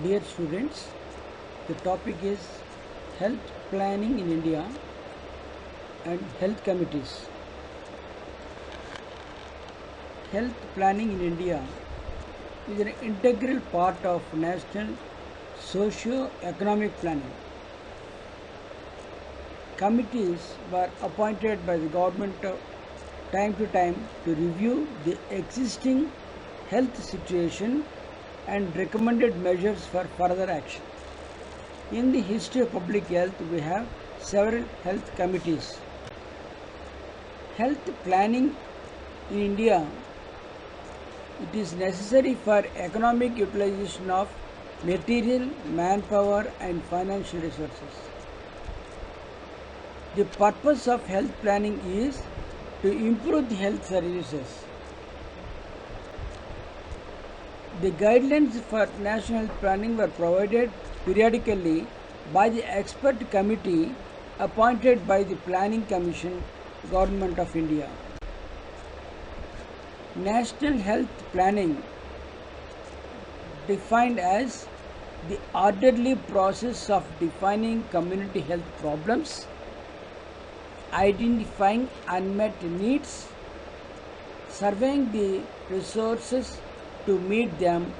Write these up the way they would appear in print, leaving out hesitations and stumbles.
Dear students, the topic is health planning in India and health committees. Health planning in India is an integral part of national socio-economic planning. Committees were appointed by the government time to time to review the existing health situation and recommended measures for further action. In the history of public health, we have several health committees. Health planning in India, it is necessary for economic utilization of material, manpower and financial resources. The purpose of health planning is to improve the health services. The guidelines for national health planning were provided periodically by the expert committee appointed by the Planning Commission, Government of India. National health planning defined as the orderly process of defining community health problems, identifying unmet needs, surveying the resources to meet them,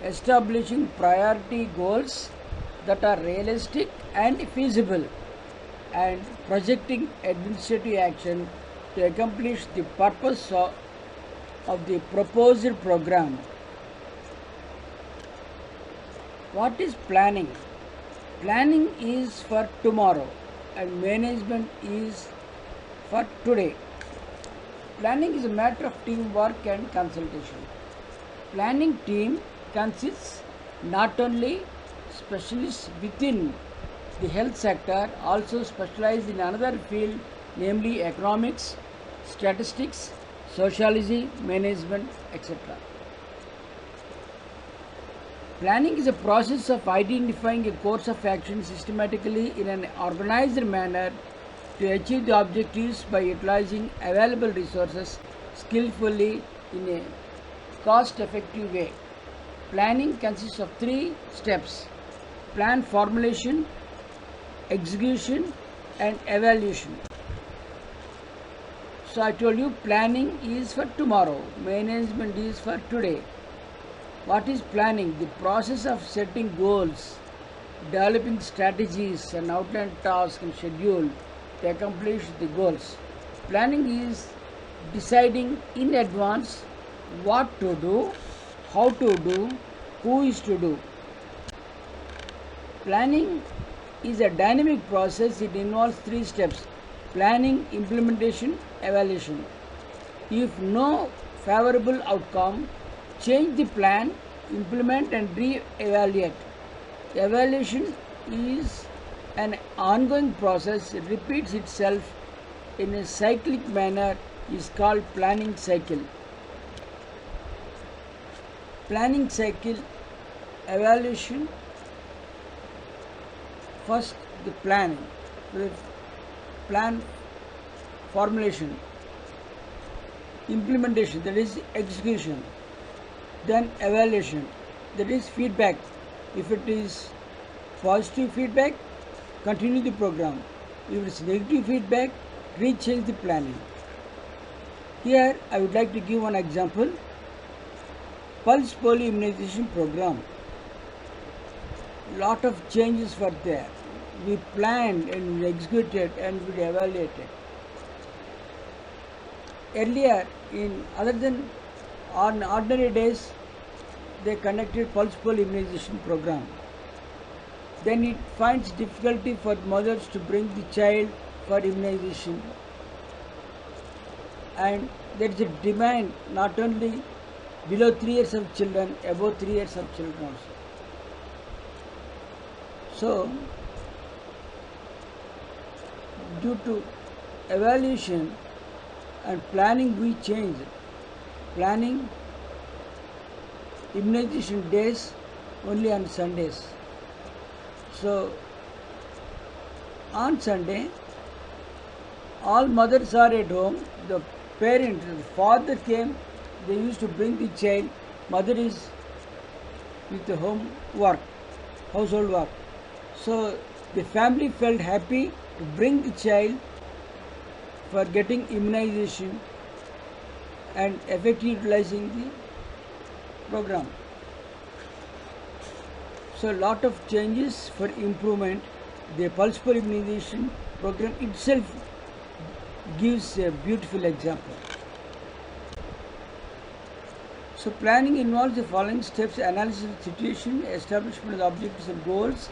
establishing priority goals that are realistic and feasible, and projecting administrative action to accomplish the purpose of the proposed program. What is planning? Planning is for tomorrow and management is for today. Planning is a matter of teamwork and consultation. Planning team consists not only specialists within the health sector, also specialized in another field, namely economics, statistics, sociology, management, etc. Planning is a process of identifying a course of action systematically in an organized manner to achieve the objectives by utilizing available resources skillfully in a cost-effective way. Planning consists of 3 steps: plan formulation, execution and evaluation. So I told you planning is for tomorrow, management is for today. What is planning? The process of setting goals, developing strategies and outline tasks and schedule to accomplish the goals. Planning is deciding in advance what to do, how to do, who is to do. Planning is a dynamic process. It involves 3 steps: planning, implementation, evaluation. If no favorable outcome, change the plan, implement and re-evaluate. Evaluation is an ongoing process. It repeats itself in a cyclic manner, is called planning cycle. Planning cycle, evaluation. First, the planning, the plan formulation, implementation, that is execution, then evaluation, that is feedback. If it is positive feedback, continue the program. If it is negative feedback, rechange the planning. Here I would like to give one example. Pulse polio immunization program. Lot of changes were there. We planned and we executed and we evaluated. Earlier, other than on ordinary days, they conducted pulse polio immunization program. Then it finds difficulty for mothers to bring the child for immunization, and there is a demand not only below 3 years of children, above 3 years of children also. So, due to evaluation and planning, we changed. Planning immunization days only on Sundays. So, on Sunday, all mothers are at home. The parent, the father came, they used to bring the child. Mother is with the home work. household work. So the family felt happy to bring the child for getting immunization and effectively utilizing the program. So lot of changes for improvement. The pulse per immunization program itself gives a beautiful example. So planning involves the following steps: analysis of the situation, establishment of the objectives and goals,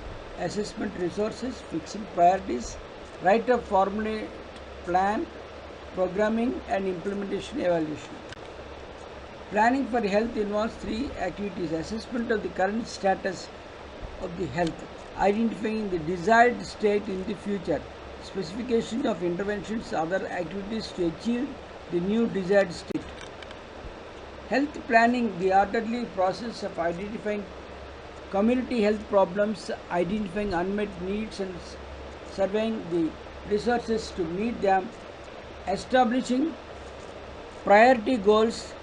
assessment resources, fixing priorities, write up formulate plan, programming and implementation evaluation. Planning for health involves three activities: assessment of the current status of the health, identifying the desired state in the future, specification of interventions, other activities to achieve the new desired state. Health planning, the orderly process of identifying community health problems, identifying unmet needs and surveying the resources to meet them, establishing priority goals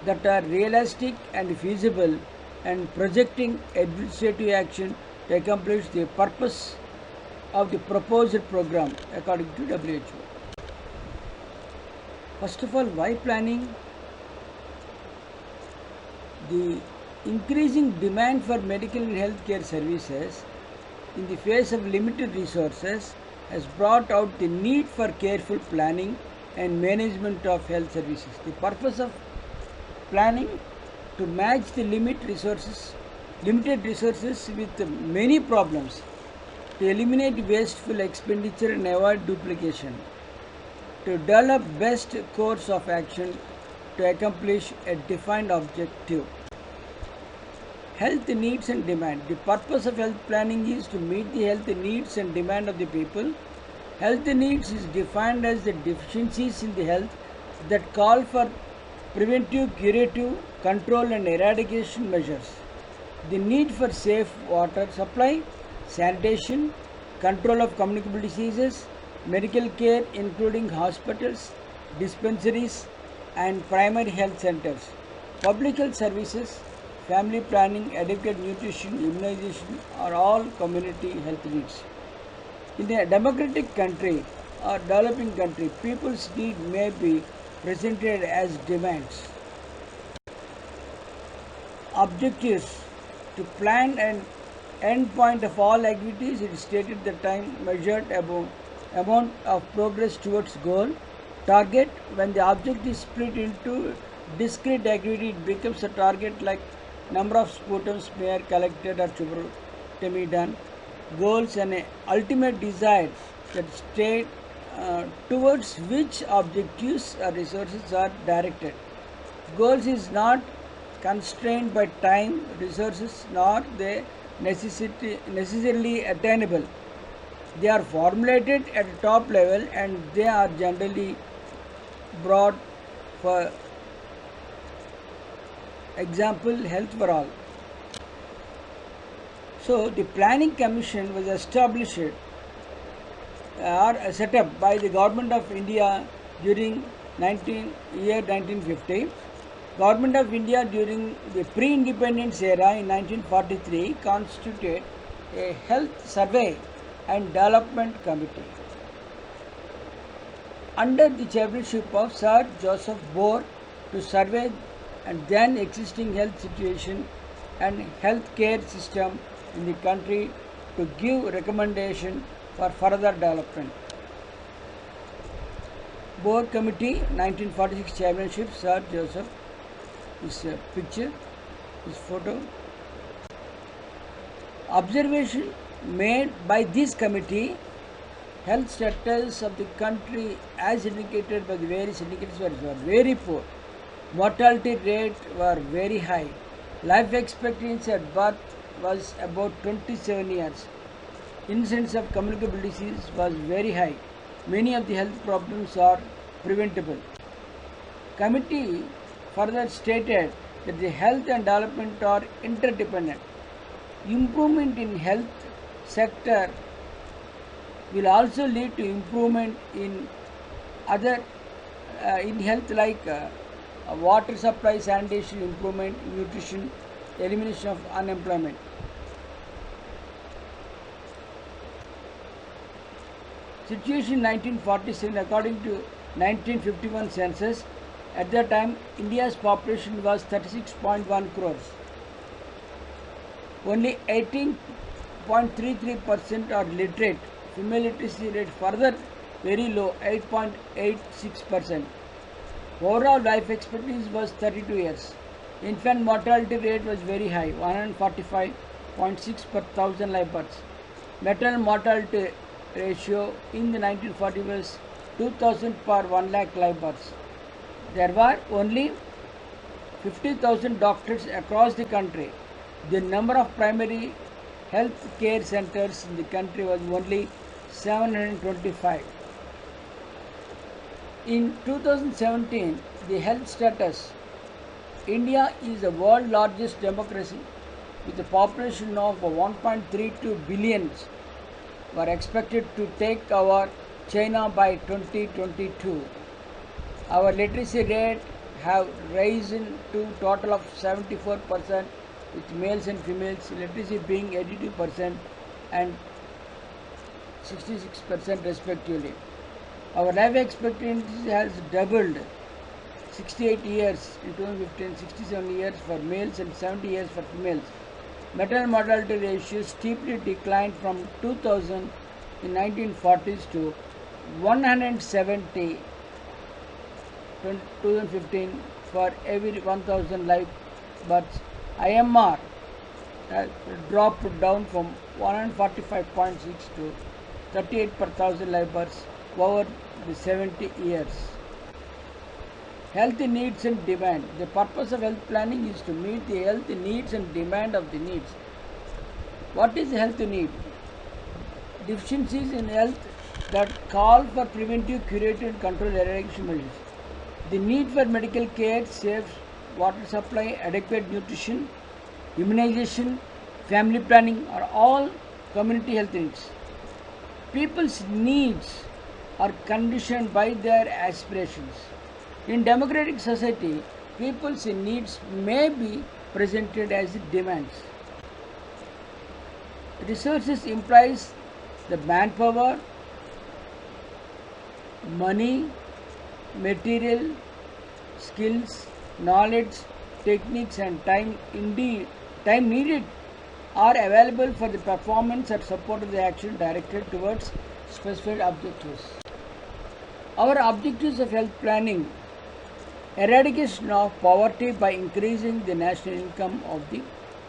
that are realistic and feasible, and projecting administrative action to accomplish the purpose of the proposed program according to WHO. First of all, why planning? The increasing demand for medical and healthcare services in the face of limited resources has brought out the need for careful planning and management of health services. The purpose of planning to match the limited resources with many problems, to eliminate wasteful expenditure and avoid duplication, to develop best course of action to accomplish a defined objective. Health needs and demand. The purpose of health planning is to meet the health needs and demand of the people. Health needs is defined as the deficiencies in the health that call for preventive, curative, control and eradication measures. The need for safe water supply, sanitation, control of communicable diseases, medical care including hospitals, dispensaries and primary health centers, public health services, family planning, adequate nutrition, immunization are all community health needs. In a democratic country or developing country, people's need may be presented as demands. Objectives: to plan and end point of all activities, it is stated the time measured amount of progress towards goal. Target: when the object is split into discrete activity, it becomes a target like number of sputum smear collected or tuberotomy done. Goals: and ultimate desire that state towards which objectives or resources are directed. Goals is not constrained by time, resources, nor they necessarily attainable. They are formulated at a top level and they are generally broad. For example, health for all. So the Planning Commission was established or set up by the Government of India during 1950. Government of India during the pre-independence era in 1943 constituted a health survey and development committee under the chairmanship of Sir Joseph Bore to survey and then existing health situation and health care system in the country to give recommendation for further development. Bore Committee 1946 chairmanship Sir Joseph. This picture, this photo. Observation made by this committee: health status of the country as indicated by the various indicators were very poor. Mortality rate were very high. Life expectancy at birth was about 27 years. Incidence of communicable disease was very high. Many of the health problems are preventable. Committee further stated that the health and development are interdependent. Improvement in health sector will also lead to improvement in other in health like water supply, sanitation, improvement, nutrition, elimination of unemployment. Situation in 1947, according to 1951 census, at that time India's population was 36.1 crores. Only 18.33% are literate. Female literacy rate further very low, 8.86%. Overall life expectancy was 32 years. Infant mortality rate was very high, 145.6 per thousand live births. Maternal mortality ratio in the 1940 was 2000 per 1 lakh live births. There were only 50,000 doctors across the country. The number of primary health care centers in the country was only 725. In 2017, the health status, India is the world's largest democracy with a population of 1.32 billion. Were expected to take over China by 2022. Our literacy rate have risen to total of 74%, with males and females literacy being 82% and 66% respectively. Our life expectancy has doubled, 68 years in 2015, 67 years for males and 70 years for females. Maternal mortality ratio steeply declined from 2000 in 1940s to 170 2015 for every 1000 live births. IMR has dropped down from 145.6 to 38 per thousand live births over the 70 years. Health needs and demand. The purpose of health planning is to meet the health needs and demand of the needs. What is health need? Deficiencies in health that call for preventive, curative and control eradication measures. The need for medical care, safe water supply, adequate nutrition, immunization, family planning are all community health needs. People's needs are conditioned by their aspirations. In democratic society, people's needs may be presented as demands. Resources implies the manpower, money, material, skills, knowledge, techniques and time needed are available for the performance or support of the action directed towards specified objectives. Our objectives of health planning: eradication of poverty by increasing the national income of the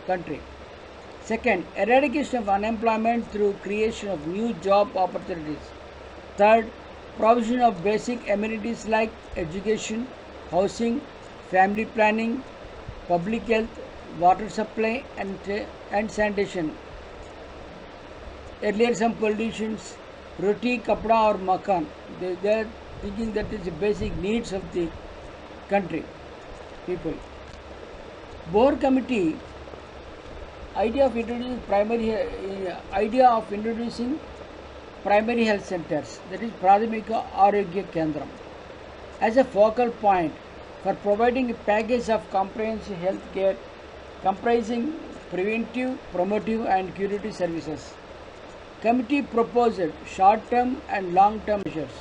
country. Second, eradication of unemployment through creation of new job opportunities. Third, provision of basic amenities like education, housing, family planning, public health, water supply and sanitation. Earlier some politicians, roti, kapda or makan, they are thinking that is the basic needs of the country, people. Board committee idea of introducing primary health centers, that is Pradhamika Arogya Kendram, as a focal point for providing a package of comprehensive health care comprising preventive, promotive and curative services. Committee proposed short-term and long-term measures.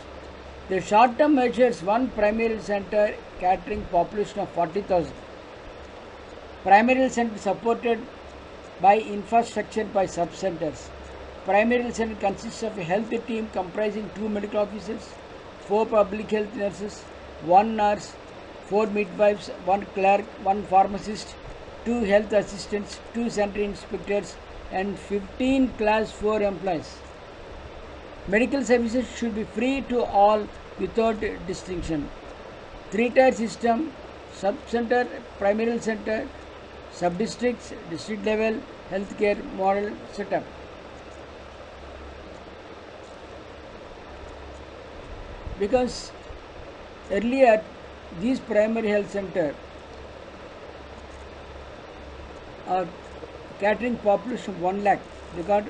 The short-term measures: one primary center catering population of 40,000. Primary health center supported by infrastructure by sub-centers. Primary health center consists of a health team comprising 2 medical officers, 4 public health nurses, 1 nurse, 4 midwives, 1 clerk, 1 pharmacist, 2 health assistants, 2 sanitary inspectors and 15 class 4 employees. Medical services should be free to all without distinction. 3-tier system: sub-center, primary health center, sub-districts, district level healthcare model setup. Because earlier these primary health center are catering population of 1 lakh. They got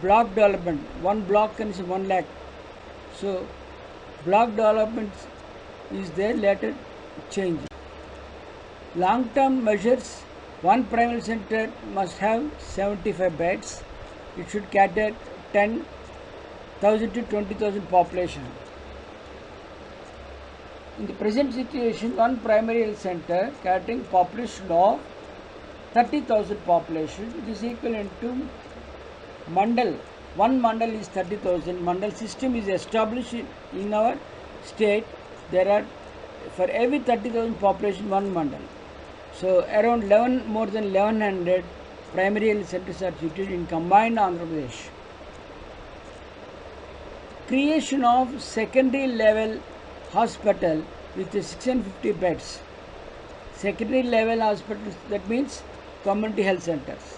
block development. One block consists of 1 lakh. So block development is there, later change. Long-term measures: one primary center must have 75 beds. It should cater 10 1000 to 20,000 population. In the present situation, one primary health center catering population of 30,000 population, it is equivalent to mandal. One mandal is 30,000. Mandal system is established in our state. There are for every 30,000 population one mandal. So around 11 more than 1100 primary health centers are situated in combined Andhra Pradesh. Creation of secondary level hospital with 650 beds. Secondary level hospitals, that means community health centers.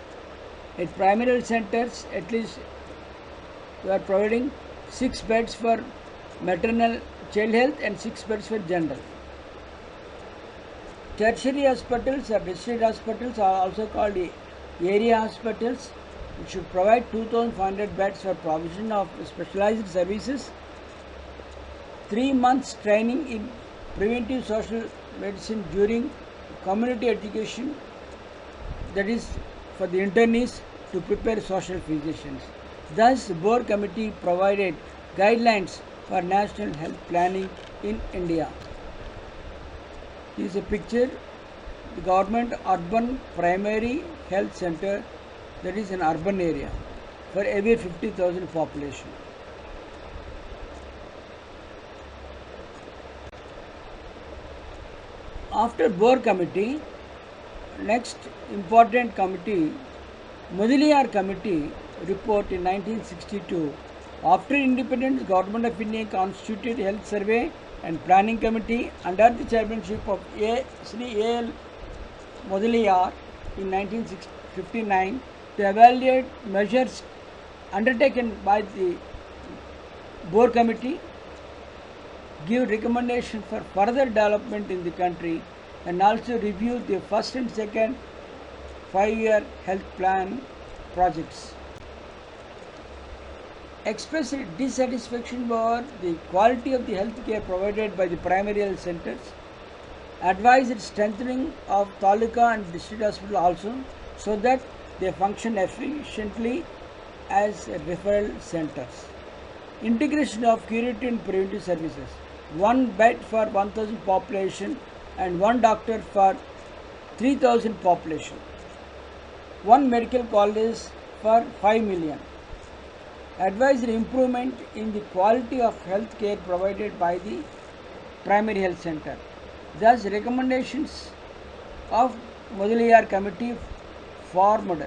At primary health centers, at least we are providing 6 beds for maternal child health and 6 beds for general. Tertiary hospitals or district hospitals are also called area hospitals. It should provide 2,500 beds for provision of specialized services, 3 months training in preventive social medicine during community education, that is for the internees to prepare social physicians. Thus, the board committee provided guidelines for national health planning in India. This is a picture, the government urban primary health center, that is an urban area for every 50,000 population. After board committee, next important committee, Mudaliar committee report in 1962. After independence, Government of India constituted Health Survey and Planning Committee under the chairmanship of Sri A.L. Mudaliar in 1959 to evaluate measures undertaken by the board committee, give recommendation for further development in the country, and also review the first and second 5-year health plan projects. Expressed dissatisfaction over the quality of the health care provided by the primary health centers, advised strengthening of taluka and district hospital also, so that they function efficiently as referral centers. Integration of curative and preventive services, 1 bed for 1,000 population and 1 doctor for 3,000 population, 1 medical college for 5 million. Advised improvement in the quality of health care provided by the primary health center. Thus, recommendations of Mudaliar committee formed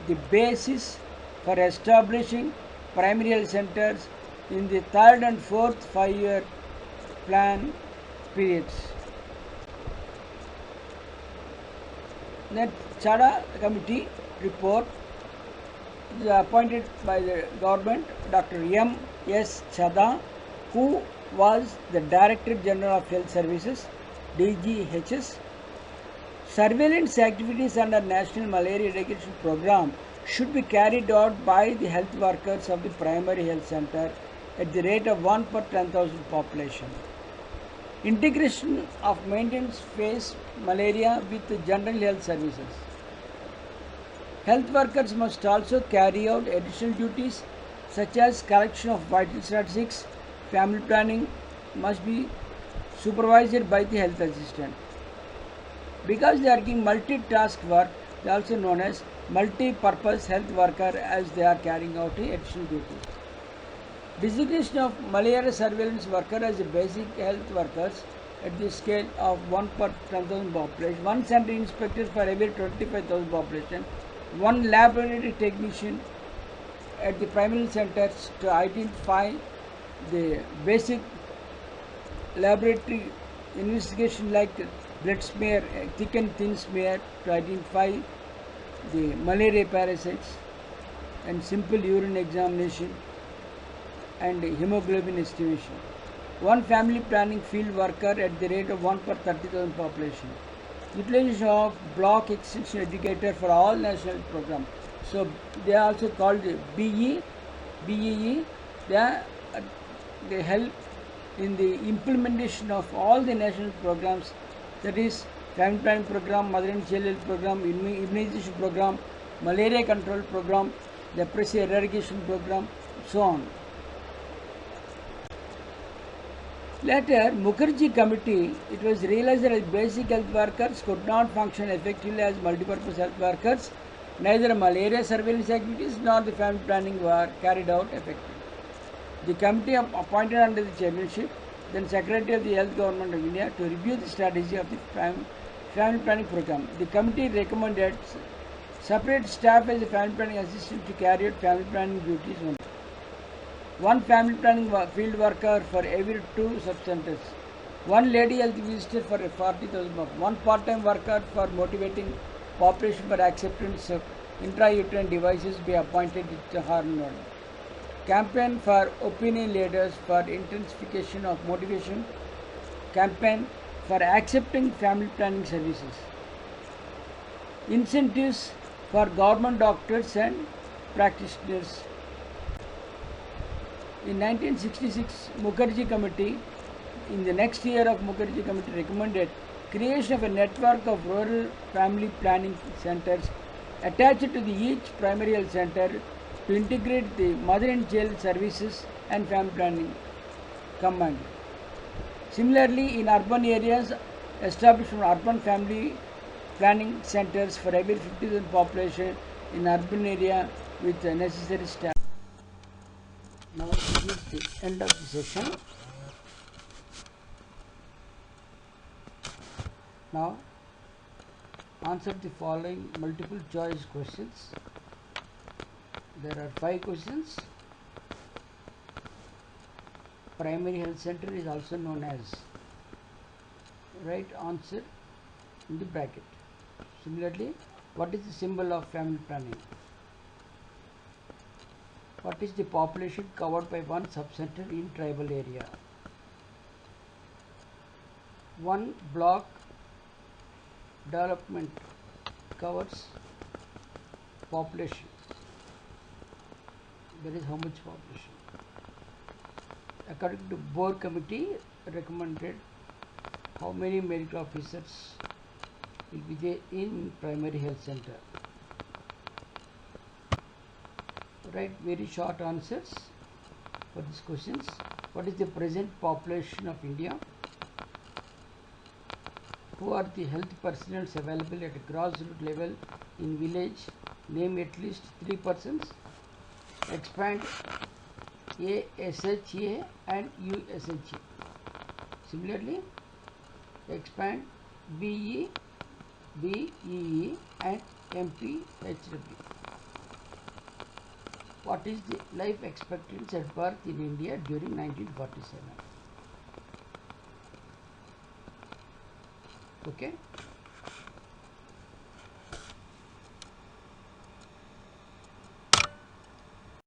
the basis for establishing primary health centers in the 3rd and 4th 5-year plan periods. That Chada committee report is appointed by the government, Dr. M. S. Chada, who was the Director General of Health Services, DGHS. Surveillance activities under National Malaria Eradication Program should be carried out by the health workers of the primary health center at the rate of 1 per 10,000 population. Integration of maintenance phase malaria with the general health services. Health workers must also carry out additional duties such as collection of vital statistics. Family planning must be supervised by the health assistant. Because they are doing multitask work, they are also known as multi-purpose health worker, as they are carrying out additional duties. Designation of malaria surveillance worker as a basic health workers at the scale of 1 per 10,000 population, 1 center inspector for every 25,000 population, 1 laboratory technician at the primary centers to identify the basic laboratory investigation like blood smear, thick and thin smear to identify the malaria parasites, and simple urine examination and hemoglobin estimation. 1 family planning field worker at the rate of 1 per 30,000 population. Utilization of block extension educator for all national programs. So they are also called BEE. They help in the implementation of all the national programs, that is family planning program, mother and child health program, immunization program, malaria control program, leprosy eradication program, so on. Later, Mukherjee committee, it was realized that basic health workers could not function effectively as multipurpose health workers. Neither malaria surveillance activities nor the family planning were carried out effectively. The committee appointed under the chairmanship, then Secretary of the Health Government of India, to review the strategy of the family planning program. The committee recommended separate staff as a family planning assistant to carry out family planning duties only. One family planning field worker for every 2 sub-centers. One lady health visitor for 40,000 marks. One part-time worker for motivating population for acceptance of intrauterine devices be appointed to her node. Campaign for opinion leaders for intensification of motivation. Campaign for accepting family planning services. Incentives for government doctors and practitioners. In 1966, Mukherjee committee, in the next year of Mukherjee committee recommended creation of a network of rural family planning centers attached to each primary health center to integrate the mother and child services and family planning combined. Similarly, in urban areas, establishment of urban family planning centers for every 50,000 population in urban area with the necessary staff. Now this is the end of the session. Now answer the following multiple choice questions. There are 5 questions. Primary health center is also known as. Right answer in the bracket. Similarly, what is the symbol of family planning? What is the population covered by one subcenter in tribal area? One block development covers population. There is how much population? According to Boer committee recommended, how many medical officers will be there in primary health center? Write very short answers for these questions. What is the present population of India? Who are the health personnel available at a grassroots level in village? Name at least 3 persons. Expand ASHA and USHA. Similarly, expand BE, BEE and MPHW. What is the life expectancy at birth in India during 1947? Okay.